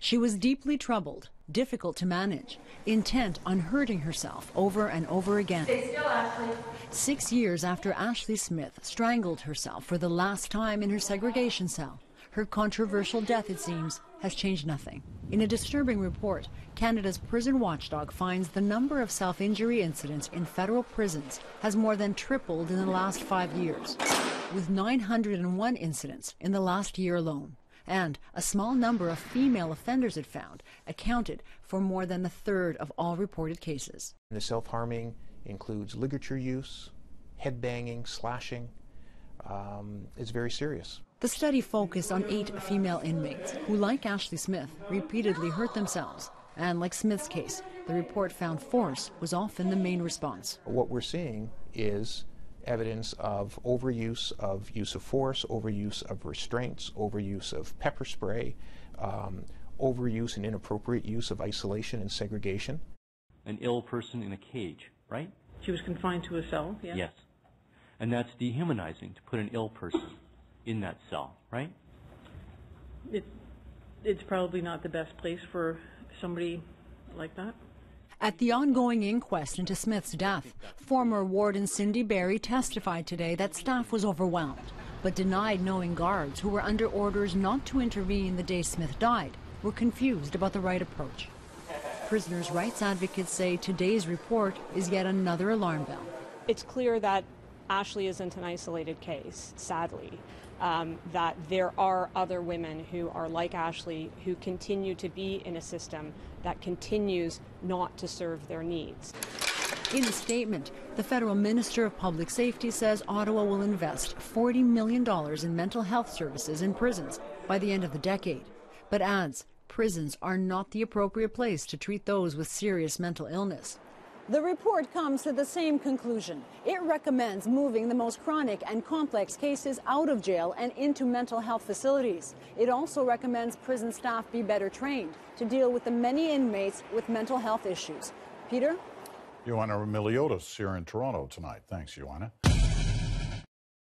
She was deeply troubled, difficult to manage, intent on hurting herself over and over again. Stay still, Ashley. 6 years after Ashley Smith strangled herself for the last time in her segregation cell, her controversial death, it seems, has changed nothing. In a disturbing report, Canada's prison watchdog finds the number of self-injury incidents in federal prisons has more than tripled in the last 5 years, with 901 incidents in the last year alone. And a small number of female offenders, it found, accounted for more than a third of all reported cases. The self-harming includes ligature use, head banging, slashing. It's very serious. The study focused on 8 female inmates who, like Ashley Smith, repeatedly hurt themselves. And like Smith's case, the report found force was often the main response. What we're seeing is evidence of overuse of use of force, overuse of restraints, overuse of pepper spray, overuse and inappropriate use of isolation and segregation. An ill person in a cage, right? She was confined to a cell, yes? Yes. And that's dehumanizing to put an ill person in that cell, right? It's probably not the best place for somebody like that. At the ongoing inquest into Smith's death, former warden Cindy Berry testified today that staff was overwhelmed, but denied knowing guards who were under orders not to intervene the day Smith died were confused about the right approach. Prisoners' rights advocates say today's report is yet another alarm bell. It's clear that Ashley isn't an isolated case, sadly, that there are other women who are like Ashley who continue to be in a system that continues not to serve their needs. In a statement, the federal Minister of Public Safety says Ottawa will invest $40 million in mental health services in prisons by the end of the decade, but adds prisons are not the appropriate place to treat those with serious mental illness. The report comes to the same conclusion. It recommends moving the most chronic and complex cases out of jail and into mental health facilities. It also recommends prison staff be better trained to deal with the many inmates with mental health issues. Peter? Joanna Miliotis here in Toronto tonight. Thanks, Joanna.